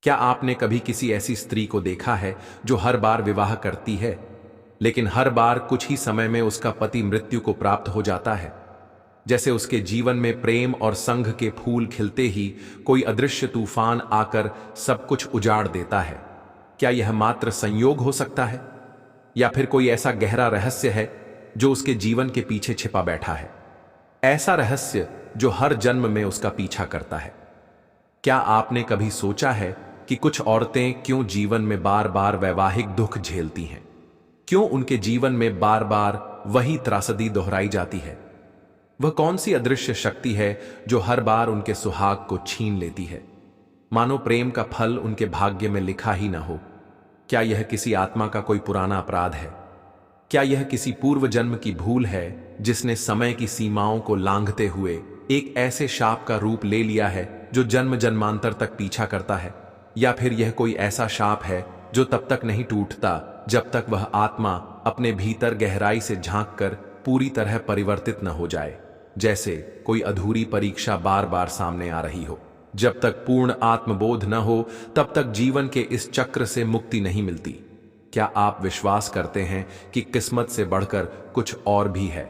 क्या आपने कभी किसी ऐसी स्त्री को देखा है जो हर बार विवाह करती है, लेकिन हर बार कुछ ही समय में उसका पति मृत्यु को प्राप्त हो जाता है? जैसे उसके जीवन में प्रेम और संघ के फूल खिलते ही कोई अदृश्य तूफान आकर सब कुछ उजाड़ देता है। क्या यह मात्र संयोग हो सकता है, या फिर कोई ऐसा गहरा रहस्य है जो उसके जीवन के पीछे छिपा बैठा है? ऐसा रहस्य जो हर जन्म में उसका पीछा करता है। क्या आपने कभी सोचा है कि कुछ औरतें क्यों जीवन में बार बार वैवाहिक दुख झेलती हैं? क्यों उनके जीवन में बार बार वही त्रासदी दोहराई जाती है? वह कौन सी अदृश्य शक्ति है जो हर बार उनके सुहाग को छीन लेती है, मानो प्रेम का फल उनके भाग्य में लिखा ही ना हो? क्या यह किसी आत्मा का कोई पुराना अपराध है? क्या यह किसी पूर्व जन्म की भूल है जिसने समय की सीमाओं को लांघते हुए एक ऐसे शाप का रूप ले लिया है जो जन्म जन्मांतर तक पीछा करता है? या फिर यह कोई ऐसा शाप है जो तब तक नहीं टूटता जब तक वह आत्मा अपने भीतर गहराई से झांककर पूरी तरह परिवर्तित न हो जाए, जैसे कोई अधूरी परीक्षा बार बार सामने आ रही हो। जब तक पूर्ण आत्मबोध न हो तब तक जीवन के इस चक्र से मुक्ति नहीं मिलती। क्या आप विश्वास करते हैं कि किस्मत से बढ़कर कुछ और भी है?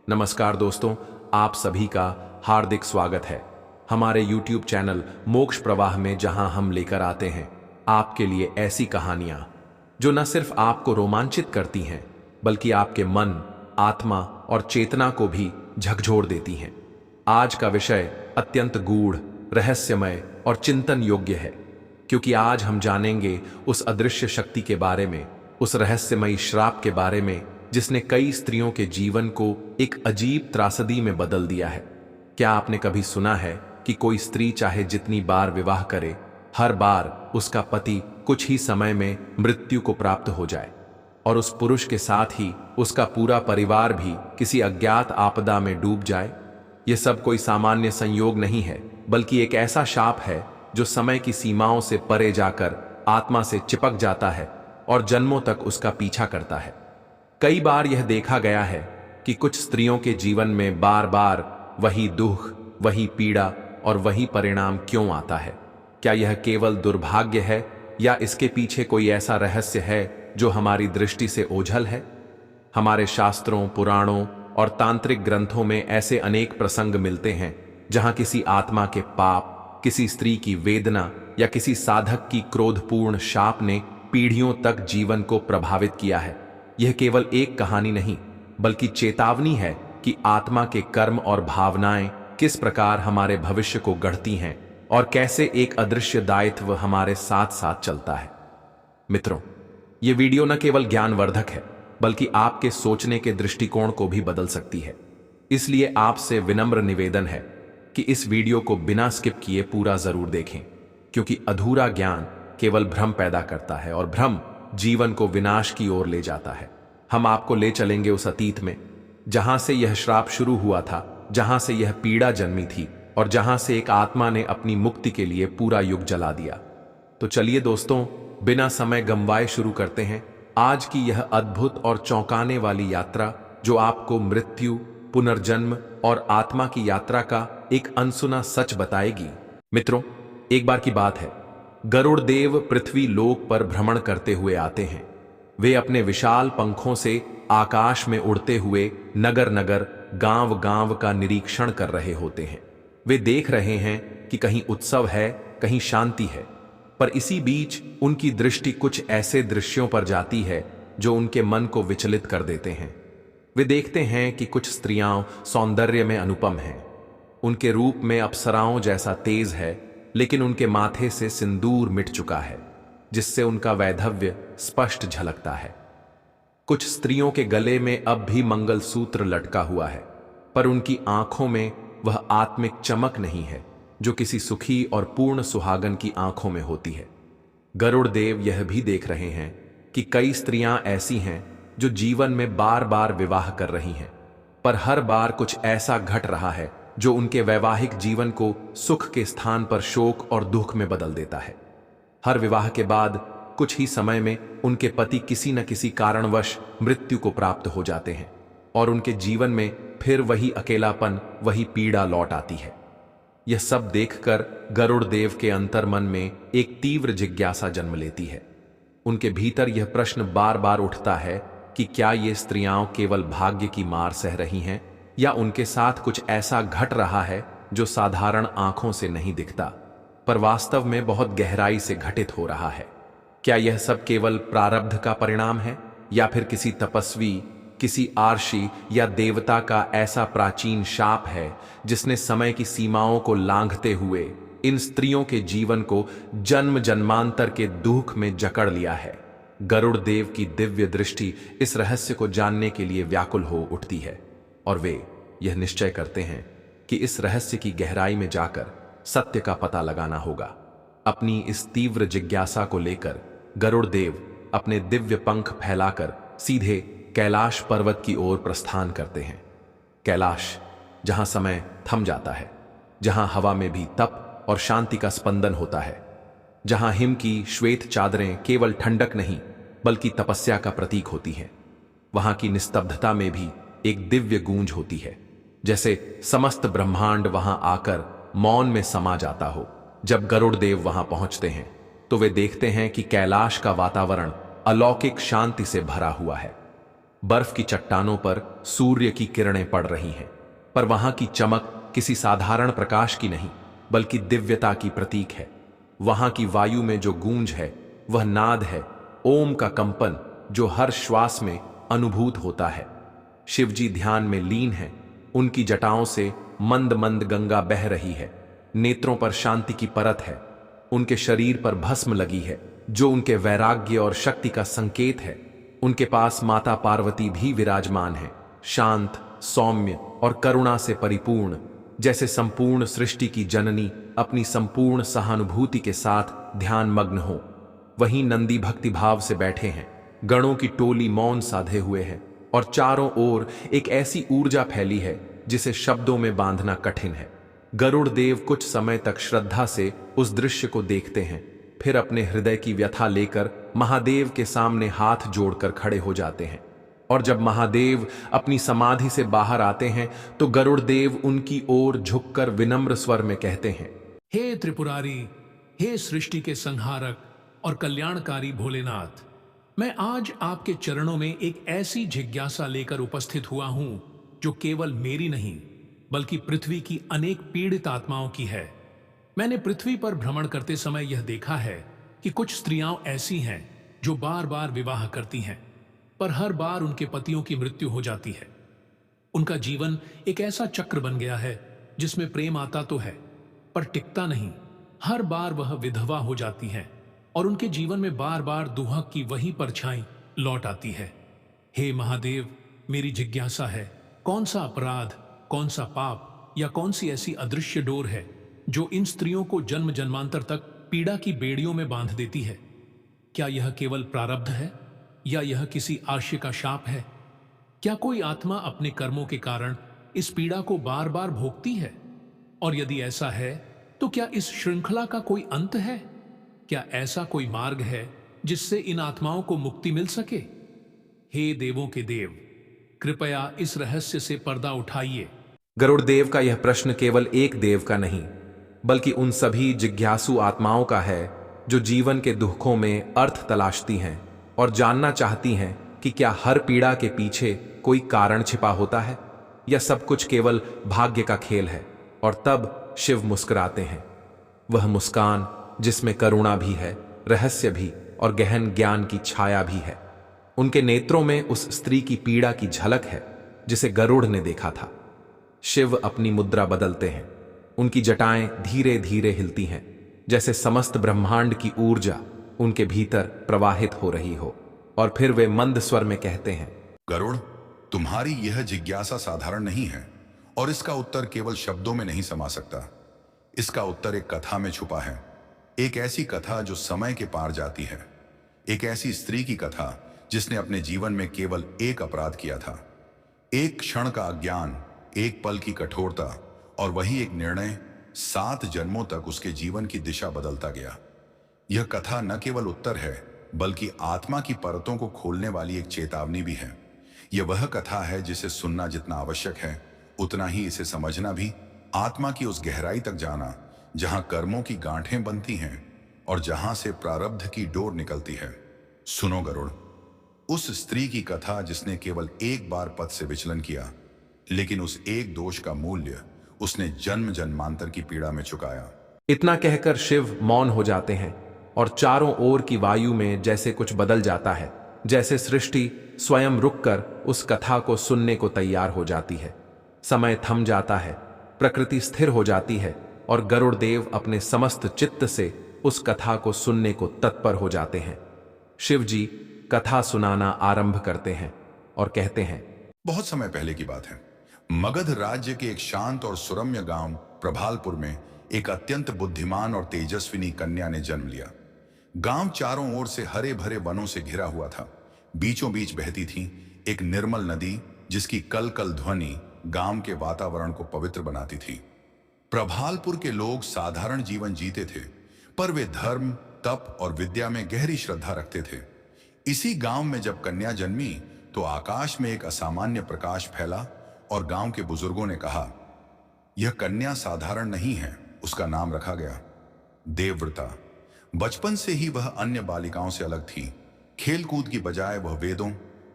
नमस्कार दोस्तों, आप सभी का हार्दिक स्वागत है हमारे YouTube चैनल मोक्ष प्रवाह में, जहां हम लेकर आते हैं आपके लिए ऐसी कहानियां जो न सिर्फ आपको रोमांचित करती हैं, बल्कि आपके मन, आत्मा और चेतना को भी झकझोर देती हैं। आज का विषय अत्यंत गूढ़, रहस्यमय और चिंतन योग्य है, क्योंकि आज हम जानेंगे उस अदृश्य शक्ति के बारे में, उस रहस्यमयी श्राप के बारे में जिसने कई स्त्रियों के जीवन को एक अजीब त्रासदी में बदल दिया है। क्या आपने कभी सुना है कि कोई स्त्री चाहे जितनी बार विवाह करे, हर बार उसका पति कुछ ही समय में मृत्यु को प्राप्त हो जाए, और उस पुरुष के साथ ही उसका पूरा परिवार भी किसी अज्ञात आपदा में डूब जाए? यह सब कोई सामान्य संयोग नहीं है, बल्कि एक ऐसा शाप है जो समय की सीमाओं से परे जाकर आत्मा से चिपक जाता है और जन्मों तक उसका पीछा करता है। कई बार यह देखा गया है कि कुछ स्त्रियों के जीवन में बार बार वही दुख, वही पीड़ा और वही परिणाम क्यों आता है? क्या यह केवल दुर्भाग्य है, या इसके पीछे कोई ऐसा रहस्य है जो हमारी दृष्टि से ओझल है? हमारे शास्त्रों, पुराणों और तांत्रिक ग्रंथों में ऐसे अनेक प्रसंग मिलते हैं जहां किसी आत्मा के पाप, किसी स्त्री की वेदना या किसी साधक की क्रोधपूर्ण शाप ने पीढ़ियों तक जीवन को प्रभावित किया है। यह केवल एक कहानी नहीं, बल्कि चेतावनी है कि आत्मा के कर्म और भावनाएं किस प्रकार हमारे भविष्य को गढ़ती हैं और कैसे एक अदृश्य दायित्व हमारे साथ साथ चलता है। मित्रों, यह वीडियो न केवल ज्ञानवर्धक है, बल्कि आपके सोचने के दृष्टिकोण को भी बदल सकती है। इसलिए आपसे विनम्र निवेदन है कि इस वीडियो को बिना स्किप किए पूरा जरूर देखें, क्योंकि अधूरा ज्ञान केवल भ्रम पैदा करता है और भ्रम जीवन को विनाश की ओर ले जाता है। हम आपको ले चलेंगे उस अतीत में जहां से यह श्राप शुरू हुआ था, जहां से यह पीड़ा जन्मी थी और जहां से एक आत्मा ने अपनी मुक्ति के लिए पूरा युग जला दिया। तो चलिए दोस्तों, बिना समय गंवाए शुरू करते हैं आज की यह अद्भुत और चौंकाने वाली यात्रा, जो आपको मृत्यु, पुनर्जन्म और आत्मा की यात्रा का एक अनसुना सच बताएगी। मित्रों, एक बार की बात है, गरुड़ देव पृथ्वी लोक पर भ्रमण करते हुए आते हैं। वे अपने विशाल पंखों से आकाश में उड़ते हुए नगर नगर, गांव गांव का निरीक्षण कर रहे होते हैं। वे देख रहे हैं कि कहीं उत्सव है, कहीं शांति है, पर इसी बीच उनकी दृष्टि कुछ ऐसे दृश्यों पर जाती है जो उनके मन को विचलित कर देते हैं। वे देखते हैं कि कुछ स्त्रियां सौंदर्य में अनुपम हैं, उनके रूप में अप्सराओं जैसा तेज है, लेकिन उनके माथे से सिंदूर मिट चुका है, जिससे उनका वैधव्य स्पष्ट झलकता है। कुछ स्त्रियों के गले में अब भी मंगलसूत्र लटका हुआ है, पर उनकी आंखों में वह आत्मिक चमक नहीं है जो किसी सुखी और पूर्ण सुहागन की आंखों में होती है। गरुड़ देव यह भी देख रहे हैं कि कई स्त्रियां ऐसी हैं जो जीवन में बार बार विवाह कर रही हैं, पर हर बार कुछ ऐसा घट रहा है जो उनके वैवाहिक जीवन को सुख के स्थान पर शोक और दुख में बदल देता है। हर विवाह के बाद कुछ ही समय में उनके पति किसी न किसी कारणवश मृत्यु को प्राप्त हो जाते हैं और उनके जीवन में फिर वही अकेलापन, वही पीड़ा लौट आती है। यह सब देखकर गरुड़ देव के अंतर्मन में एक तीव्र जिज्ञासा जन्म लेती है। उनके भीतर यह प्रश्न बार बार उठता है कि क्या ये स्त्रियां केवल भाग्य की मार सह रही हैं या उनके साथ कुछ ऐसा घट रहा है जो साधारण आंखों से नहीं दिखता पर वास्तव में बहुत गहराई से घटित हो रहा है। क्या यह सब केवल प्रारब्ध का परिणाम है या फिर किसी तपस्वी, किसी आर्षि या देवता का ऐसा प्राचीन शाप है जिसने समय की सीमाओं को लांघते हुए इन स्त्रियों के जीवन को जन्म जन्मांतर के दुख में जकड़ लिया है। गरुड़ देव की दिव्य दृष्टि इस रहस्य को जानने के लिए व्याकुल हो उठती है और वे यह निश्चय करते हैं कि इस रहस्य की गहराई में जाकर सत्य का पता लगाना होगा। अपनी इस तीव्र जिज्ञासा को लेकर गरुड़ देव अपने दिव्य पंख फैलाकर सीधे कैलाश पर्वत की ओर प्रस्थान करते हैं। कैलाश, जहां समय थम जाता है, जहां हवा में भी तप और शांति का स्पंदन होता है, जहां हिम की श्वेत चादरें केवल ठंडक नहीं बल्कि तपस्या का प्रतीक होती हैं, वहां की निस्तब्धता में भी एक दिव्य गूंज होती है, जैसे समस्त ब्रह्मांड वहां आकर मौन में समा जाता हो। जब गरुड़ देव वहां पहुंचते हैं तो वे देखते हैं कि कैलाश का वातावरण अलौकिक शांति से भरा हुआ है। बर्फ की चट्टानों पर सूर्य की किरणें पड़ रही हैं, पर वहां की चमक किसी साधारण प्रकाश की नहीं बल्कि दिव्यता की प्रतीक है। वहां की वायु में जो गूंज है वह नाद है, ओम का कंपन जो हर श्वास में अनुभूत होता है। शिवजी ध्यान में लीन है, उनकी जटाओं से मंद मंद गंगा बह रही है, नेत्रों पर शांति की परत है, उनके शरीर पर भस्म लगी है जो उनके वैराग्य और शक्ति का संकेत है। उनके पास माता पार्वती भी विराजमान है, शांत, सौम्य और करुणा से परिपूर्ण, जैसे संपूर्ण सृष्टि की जननी अपनी संपूर्ण सहानुभूति के साथ ध्यान मग्न हो। वहीं नंदी भक्तिभाव से बैठे हैं, गणों की टोली मौन साधे हुए है और चारों ओर एक ऐसी ऊर्जा फैली है जिसे शब्दों में बांधना कठिन है। गरुड़ देव कुछ समय तक श्रद्धा से उस दृश्य को देखते हैं, फिर अपने हृदय की व्यथा लेकर महादेव के सामने हाथ जोड़कर खड़े हो जाते हैं। और जब महादेव अपनी समाधि से बाहर आते हैं तो गरुड़ देव उनकी ओर झुककर विनम्र स्वर में कहते हैं, हे त्रिपुरारी, हे सृष्टि के संहारक और कल्याणकारी भोलेनाथ, मैं आज आपके चरणों में एक ऐसी जिज्ञासा लेकर उपस्थित हुआ हूं जो केवल मेरी नहीं बल्कि पृथ्वी की अनेक पीड़ित आत्माओं की है। मैंने पृथ्वी पर भ्रमण करते समय यह देखा है कि कुछ स्त्रियां ऐसी हैं जो बार बार विवाह करती हैं, पर हर बार उनके पतियों की मृत्यु हो जाती है। उनका जीवन एक ऐसा चक्र बन गया है जिसमें प्रेम आता तो है पर टिकता नहीं। हर बार वह विधवा हो जाती है और उनके जीवन में बार बार दुहक की वही परछाई लौट आती है। हे महादेव, मेरी जिज्ञासा है, कौन सा अपराध, कौन सा पाप या कौन सी ऐसी अदृश्य डोर है जो इन स्त्रियों को जन्म जन्मांतर तक पीड़ा की बेड़ियों में बांध देती है? क्या यह केवल प्रारब्ध है या यह किसी आर्ष्य का शाप है? क्या कोई आत्मा अपने कर्मों के कारण इस पीड़ा को बार बार भोगती है? और यदि ऐसा है तो क्या इस श्रृंखला का कोई अंत है? क्या ऐसा कोई मार्ग है जिससे इन आत्माओं को मुक्ति मिल सके? हे देवों के देव, कृपया इस रहस्य से पर्दा उठाइए। गरुड़ देव का यह प्रश्न केवल एक देव का नहीं बल्कि उन सभी जिज्ञासु आत्माओं का है जो जीवन के दुखों में अर्थ तलाशती हैं और जानना चाहती हैं कि क्या हर पीड़ा के पीछे कोई कारण छिपा होता है या सब कुछ केवल भाग्य का खेल है। और तब शिव मुस्कुराते हैं, वह मुस्कान जिसमें करुणा भी है, रहस्य भी और गहन ज्ञान की छाया भी है। उनके नेत्रों में उस स्त्री की पीड़ा की झलक है जिसे गरुड़ ने देखा था। शिव अपनी मुद्रा बदलते हैं, उनकी जटाएं धीरे धीरे हिलती हैं जैसे समस्त ब्रह्मांड की ऊर्जा उनके भीतर प्रवाहित हो रही हो, और फिर वे मंद स्वर में कहते हैं, गरुड़, तुम्हारी यह जिज्ञासा साधारण नहीं है और इसका उत्तर केवल शब्दों में नहीं समा सकता। इसका उत्तर एक कथा में छुपा है, एक ऐसी कथा जो समय के पार जाती है, एक ऐसी स्त्री की कथा जिसने अपने जीवन में केवल एक अपराध किया था, एक क्षण का अज्ञान, एक पल की कठोरता और वही एक निर्णय 7 जन्मों तक उसके जीवन की दिशा बदलता गया। यह कथा न केवल उत्तर है बल्कि आत्मा की परतों को खोलने वाली एक चेतावनी भी है। यह वह कथा है जिसे सुनना जितना आवश्यक है उतना ही इसे समझना भी। आत्मा की उस गहराई तक जाना जहां कर्मों की गांठें बनती हैं और जहां से प्रारब्ध की डोर निकलती है। सुनो गरुड़, उस स्त्री की कथा जिसने केवल एक बार पद से विचलन किया, लेकिन उस एक दोष का मूल्य उसने जन्म जन्मांतर की पीड़ा में चुकाया। इतना कहकर शिव मौन हो जाते हैं और चारों ओर की वायु में जैसे कुछ बदल जाता है, जैसे सृष्टि स्वयं रुककर उस कथा को सुनने को तैयार हो जाती है। समय थम जाता है, प्रकृति स्थिर हो जाती है और गरुड़ देव अपने समस्त चित्त से उस कथा को सुनने को तत्पर हो जाते हैं। शिव जी कथा सुनाना आरंभ करते हैं और कहते हैं, बहुत समय पहले की बात है। मगध राज्य के एक शांत और सुरम्य गांव प्रभालपुर में एक अत्यंत बुद्धिमान और तेजस्विनी कन्या ने जन्म लिया। गांव चारों ओर से हरे भरे वनों से घिरा हुआ था। बीचों बीच बहती थी एक निर्मल नदी, जिसकी कल कल ध्वनि गांव के वातावरण को पवित्र बनाती थी। प्रभालपुर के लोग साधारण जीवन जीते थे, पर वे धर्म, तप और विद्या में गहरी श्रद्धा रखते थे। इसी गांव में जब कन्या जन्मी तो आकाश में एक असामान्य प्रकाश फैला और गांव के बुजुर्गों ने कहा, यह कन्या साधारण नहीं है। उसका नाम रखा गया देवव्रता। बचपन से ही वह अन्य बालिकाओं से अलग थी। खेलकूद की बजाय वह वेदों,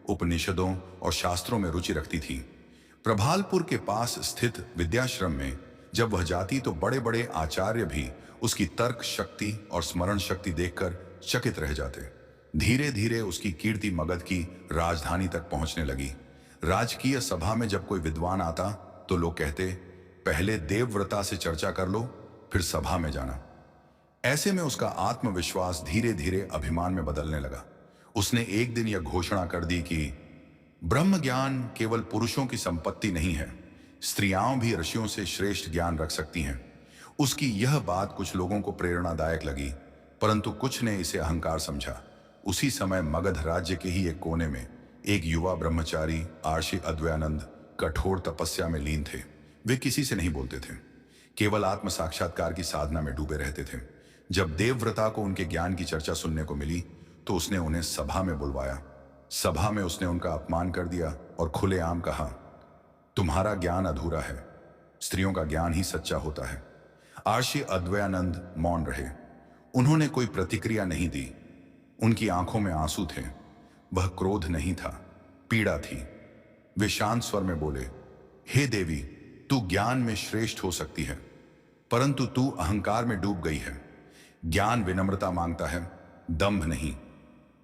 उपनिषदों और शास्त्रों में रुचि रखती थी। प्रभालपुर के पास स्थित विद्याश्रम में जब वह जाती तो बड़े बड़े आचार्य भी उसकी तर्क शक्ति और स्मरण शक्ति देखकर चकित रह जाते। धीरे धीरे उसकी कीर्ति मगध की राजधानी तक पहुंचने लगी। राजकीय सभा में जब कोई विद्वान आता तो लोग कहते, पहले देवव्रता से चर्चा कर लो, फिर सभा में जाना। ऐसे में उसका आत्मविश्वास धीरे धीरे अभिमान में बदलने लगा। उसने एक दिन यह घोषणा कर दी कि ब्रह्म ज्ञान केवल पुरुषों की संपत्ति नहीं है, स्त्रियां भी ऋषियों से श्रेष्ठ ज्ञान रख सकती हैं। उसकी यह बात कुछ लोगों को प्रेरणादायक लगी, परंतु कुछ ने इसे अहंकार समझा। उसी समय मगध राज्य के ही एक कोने में एक युवा ब्रह्मचारी आर्षि अद्वैयानंद कठोर तपस्या में लीन थे। वे किसी से नहीं बोलते थे, केवल आत्म साक्षात्कार की साधना में डूबे रहते थे। जब देवव्रता को उनके ज्ञान की चर्चा सुनने को मिली तो उसने उन्हें सभा में बुलवाया। सभा में उसने उनका अपमान कर दिया और खुलेआम कहा, तुम्हारा ज्ञान अधूरा है, स्त्रियों का ज्ञान ही सच्चा होता है। आर्षि अद्वैयानंद मौन रहे। उन्होंने कोई प्रतिक्रिया नहीं दी। उनकी आंखों में आंसू थे। वह क्रोध नहीं था, पीड़ा थी। वे शांत स्वर में बोले, हे देवी, तू ज्ञान में श्रेष्ठ हो सकती है, परंतु तू अहंकार में डूब गई है। ज्ञान विनम्रता मांगता है, दंभ नहीं।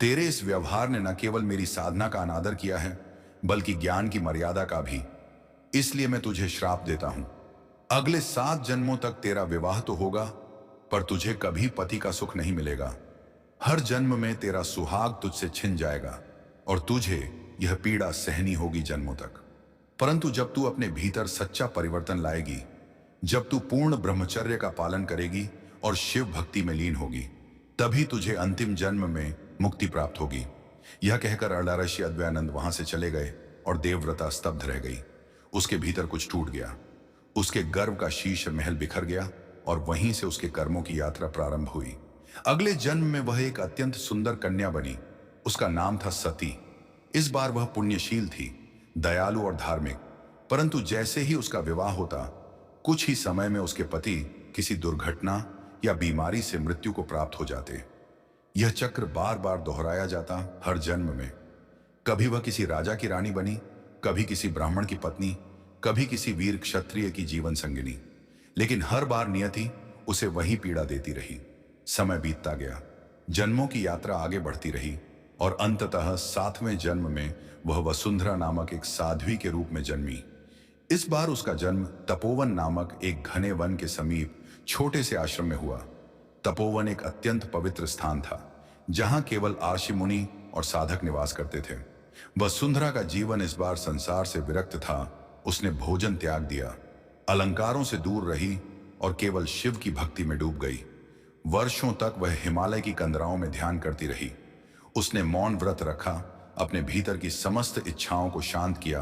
तेरे इस व्यवहार ने न केवल मेरी साधना का अनादर किया है, बल्कि ज्ञान की मर्यादा का भी। इसलिए मैं तुझे श्राप देता हूं। अगले 7 जन्मों तक तेरा विवाह तो होगा, पर तुझे कभी पति का सुख नहीं मिलेगा। हर जन्म में तेरा सुहाग तुझसे छिन जाएगा और तुझे यह पीड़ा सहनी होगी जन्मों तक। परंतु जब तू अपने भीतर सच्चा परिवर्तन लाएगी, जब तू पूर्ण ब्रह्मचर्य का पालन करेगी और शिव भक्ति में लीन होगी, तभी तुझे अंतिम जन्म में मुक्ति प्राप्त होगी। यह कहकर अर्षि अद्वैयानंद वहां से चले गए और देवव्रता स्तब्ध रह गई। उसके भीतर कुछ टूट गया। उसके गर्व का शीश महल बिखर गया और वहीं से उसके कर्मों की यात्रा प्रारंभ हुई। अगले जन्म में वह एक अत्यंत सुंदर कन्या बनी। उसका नाम था सती। इस बार वह पुण्यशील थी, दयालु और धार्मिक। परंतु जैसे ही उसका विवाह होता, कुछ ही समय में उसके पति किसी दुर्घटना या बीमारी से मृत्यु को प्राप्त हो जाते। यह चक्र बार बार दोहराया जाता हर जन्म में। कभी वह किसी राजा की रानी बनी, कभी किसी ब्राह्मण की पत्नी, कभी किसी वीर क्षत्रिय की जीवन संगिनी। लेकिन हर बार नियति उसे वही पीड़ा देती रही। समय बीतता गया, जन्मों की यात्रा आगे बढ़ती रही और अंततः 7वें जन्म में वह वसुंधरा नामक एक साध्वी के रूप में जन्मी। इस बार उसका जन्म तपोवन नामक एक घने वन के समीप छोटे से आश्रम में हुआ। तपोवन एक अत्यंत पवित्र स्थान था, जहां केवल आर्षि मुनि और साधक निवास करते थे। वसुंधरा का जीवन इस बार संसार से विरक्त था। उसने भोजन त्याग दिया, अलंकारों से दूर रही और केवल शिव की भक्ति में डूब गई। वर्षों तक वह हिमालय की कंदराओं में ध्यान करती रही। उसने मौन व्रत रखा, अपने भीतर की समस्त इच्छाओं को शांत किया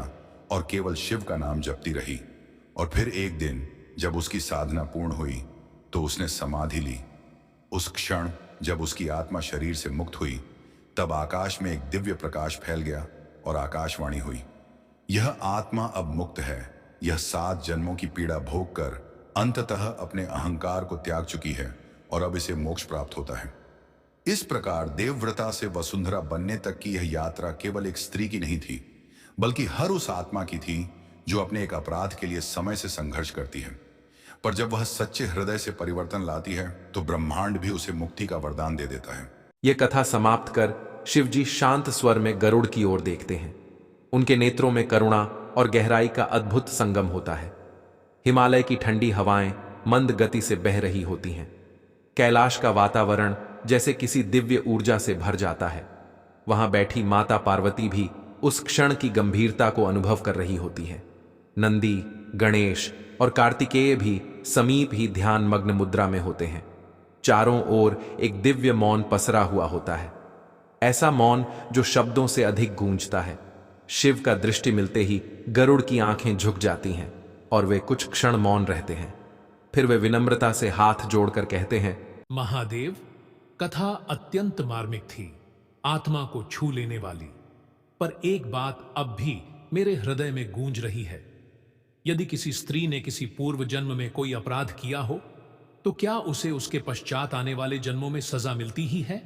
और केवल शिव का नाम जपती रही। और फिर एक दिन जब उसकी साधना पूर्ण हुई तो उसने समाधि ली। उस क्षण जब उसकी आत्मा शरीर से मुक्त हुई, तब आकाश में एक दिव्य प्रकाश फैल गया और आकाशवाणी हुई, यह आत्मा अब मुक्त है, यह 7 जन्मों की पीड़ा भोग कर अंततः अपने अहंकार को त्याग चुकी है और अब इसे मोक्ष प्राप्त होता है। इस प्रकार देवव्रता से वसुंधरा बनने तक की यह यात्रा केवल एक स्त्री की नहीं थी, बल्कि हर उस आत्मा की थी जो अपने एक अपराध के लिए समय से संघर्ष करती है। पर जब वह सच्चे हृदय से परिवर्तन लाती है तो ब्रह्मांड भी उसे मुक्ति का वरदान दे देता है। यह कथा समाप्त कर शिवजी शांत स्वर में गरुड़ की ओर देखते हैं। उनके नेत्रों में करुणा और गहराई का अद्भुत संगम होता है। हिमालय की ठंडी हवाएं मंद गति से बह रही होती हैं। कैलाश का वातावरण जैसे किसी दिव्य ऊर्जा से भर जाता है। वहां बैठी माता पार्वती भी उस क्षण की गंभीरता को अनुभव कर रही होती है। नंदी, गणेश और कार्तिकेय भी समीप ही ध्यान मग्न मुद्रा में होते हैं। चारों ओर एक दिव्य मौन पसरा हुआ होता है, ऐसा मौन जो शब्दों से अधिक गूंजता है। शिव का दृष्टि मिलते ही गरुड़ की आंखें झुक जाती हैं और वे कुछ क्षण मौन रहते हैं। फिर वे विनम्रता से हाथ जोड़कर कहते हैं, महादेव, कथा अत्यंत मार्मिक थी, आत्मा को छू लेने वाली। पर एक बात अब भी मेरे हृदय में गूंज रही है। यदि किसी स्त्री ने किसी पूर्व जन्म में कोई अपराध किया हो, तो क्या उसे उसके पश्चात आने वाले जन्मों में सजा मिलती ही है?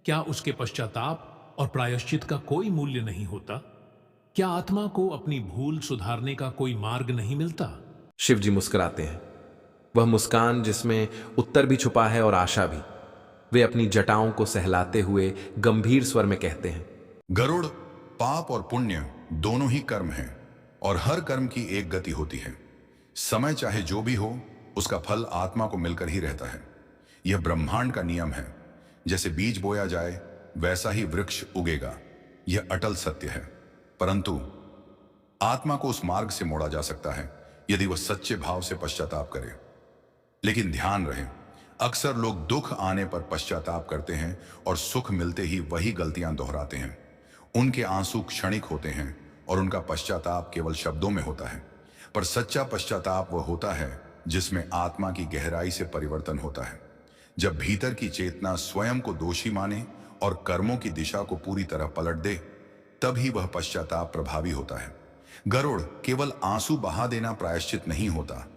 क्या उसके पश्चाताप और प्रायश्चित का कोई मूल्य नहीं होता? क्या आत्मा को अपनी भूल सुधारने का कोई मार्ग नहीं मिलता? शिवजी मुस्कुराते हैं, वह मुस्कान जिसमें उत्तर भी छुपा है और आशा भी। वे अपनी जटाओं को सहलाते हुए गंभीर स्वर में कहते हैं, गरुड़, पाप और पुण्य दोनों ही कर्म हैं और हर कर्म की एक गति होती है। समय चाहे जो भी हो, उसका फल आत्मा को मिलकर ही रहता है। यह ब्रह्मांड का नियम है। जैसे बीज बोया जाए वैसा ही वृक्ष उगेगा। यह अटल सत्य है। परंतु आत्मा को उस मार्ग से मोड़ा जा सकता है यदि वह सच्चे भाव से पश्चाताप करे। लेकिन ध्यान रहे, अक्सर लोग दुख आने पर पश्चाताप करते हैं और सुख मिलते ही वही गलतियां दोहराते हैं। उनके आंसू क्षणिक होते हैं और उनका पश्चाताप केवल शब्दों में होता है। पर सच्चा पश्चाताप वह होता है जिसमें आत्मा की गहराई से परिवर्तन होता है। जब भीतर की चेतना स्वयं को दोषी माने और कर्मों की दिशा को पूरी तरह पलट दे, तभी वह पश्चाताप प्रभावी होता है। गरुड़, केवल आंसू बहा देना प्रायश्चित नहीं होता।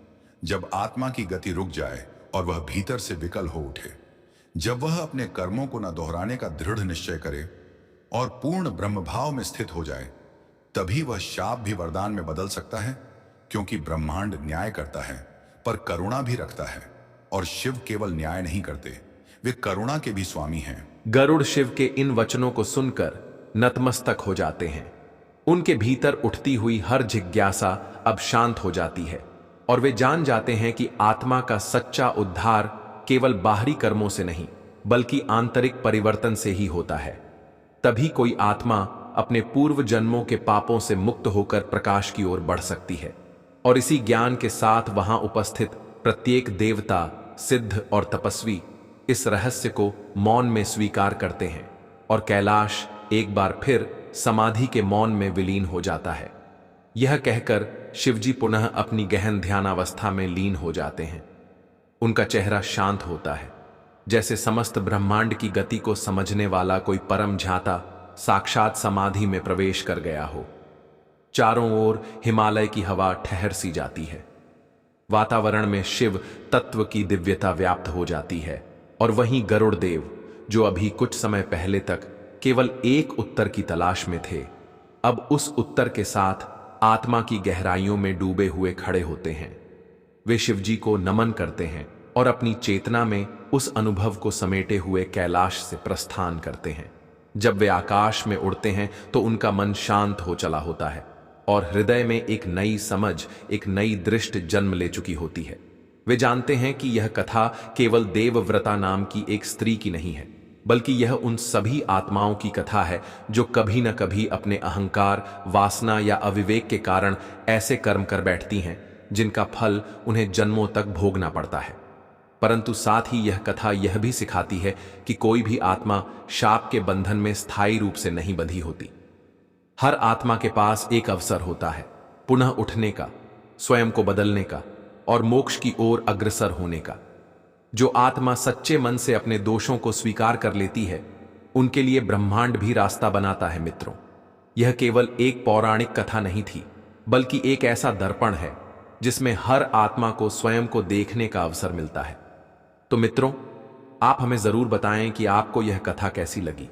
जब आत्मा की गति रुक जाए और वह भीतर से विकल हो उठे, जब वह अपने कर्मों को न दोहराने का दृढ़ निश्चय करे और पूर्ण ब्रह्मभाव में स्थित हो जाए, तभी वह शाप भी वरदान में बदल सकता है। क्योंकि ब्रह्मांड न्याय करता है पर करुणा भी रखता है, और शिव केवल न्याय नहीं करते, वे करुणा के भी स्वामी हैं। गरुड़ शिव के इन वचनों को सुनकर नतमस्तक हो जाते हैं। उनके भीतर उठती हुई हर जिज्ञासा अब शांत हो जाती है और वे जान जाते हैं कि आत्मा का सच्चा उद्धार केवल बाहरी कर्मों से नहीं, बल्कि आंतरिक परिवर्तन से ही होता है। तभी कोई आत्मा अपने पूर्व जन्मों के पापों से मुक्त होकर प्रकाश की ओर बढ़ सकती है। और इसी ज्ञान के साथ वहां उपस्थित प्रत्येक देवता, सिद्ध और तपस्वी इस रहस्य को मौन में स्वीकार करते हैं और कैलाश एक बार फिर समाधि के मौन में विलीन हो जाता है। यह कहकर शिवजी पुनः अपनी गहन ध्यानावस्था में लीन हो जाते हैं। उनका चेहरा शांत होता है, जैसे समस्त ब्रह्मांड की गति को समझने वाला कोई परम झाता साक्षात समाधि में प्रवेश कर गया हो। चारों ओर हिमालय की हवा ठहर सी जाती है। वातावरण में शिव तत्व की दिव्यता व्याप्त हो जाती है और वहीं गरुड़ देव, जो अभी कुछ समय पहले तक केवल एक उत्तर की तलाश में थे, अब उस उत्तर के साथ आत्मा की गहराइयों में डूबे हुए खड़े होते हैं। वे शिवजी को नमन करते हैं और अपनी चेतना में उस अनुभव को समेटे हुए कैलाश से प्रस्थान करते हैं। जब वे आकाश में उड़ते हैं तो उनका मन शांत हो चला होता है और हृदय में एक नई समझ, एक नई दृष्टि जन्म ले चुकी होती है। वे जानते हैं कि यह कथा केवल देवव्रता नाम की एक स्त्री की नहीं है, बल्कि यह उन सभी आत्माओं की कथा है जो कभी न कभी अपने अहंकार, वासना या अविवेक के कारण ऐसे कर्म कर बैठती हैं जिनका फल उन्हें जन्मों तक भोगना पड़ता है। परंतु साथ ही यह कथा यह भी सिखाती है कि कोई भी आत्मा शाप के बंधन में स्थायी रूप से नहीं बंधी होती। हर आत्मा के पास एक अवसर होता है पुनः उठने का, स्वयं को बदलने का और मोक्ष की ओर अग्रसर होने का। जो आत्मा सच्चे मन से अपने दोषों को स्वीकार कर लेती है, उनके लिए ब्रह्मांड भी रास्ता बनाता है। मित्रों, यह केवल एक पौराणिक कथा नहीं थी, बल्कि एक ऐसा दर्पण है जिसमें हर आत्मा को स्वयं को देखने का अवसर मिलता है। तो मित्रों, आप हमें जरूर बताएं कि आपको यह कथा कैसी लगी।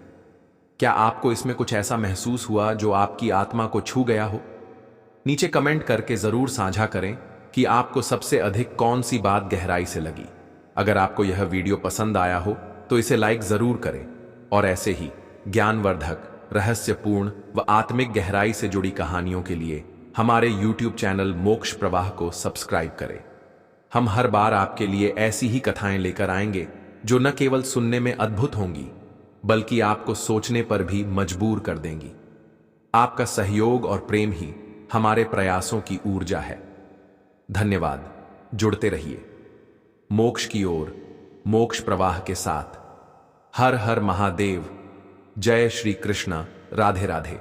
क्या आपको इसमें कुछ ऐसा महसूस हुआ जो आपकी आत्मा को छू गया हो? नीचे कमेंट करके जरूर साझा करें कि आपको सबसे अधिक कौन सी बात गहराई से लगी। अगर आपको यह वीडियो पसंद आया हो तो इसे लाइक जरूर करें और ऐसे ही ज्ञानवर्धक, रहस्यपूर्ण व आत्मिक गहराई से जुड़ी कहानियों के लिए हमारे YouTube चैनल मोक्ष प्रवाह को सब्सक्राइब करें। हम हर बार आपके लिए ऐसी ही कथाएं लेकर आएंगे जो न केवल सुनने में अद्भुत होंगी बल्कि आपको सोचने पर भी मजबूर कर देंगी। आपका सहयोग और प्रेम ही हमारे प्रयासों की ऊर्जा है। धन्यवाद। जुड़ते रहिए मोक्ष की ओर, मोक्ष प्रवाह के साथ। हर हर महादेव। जय श्री कृष्ण। राधे राधे।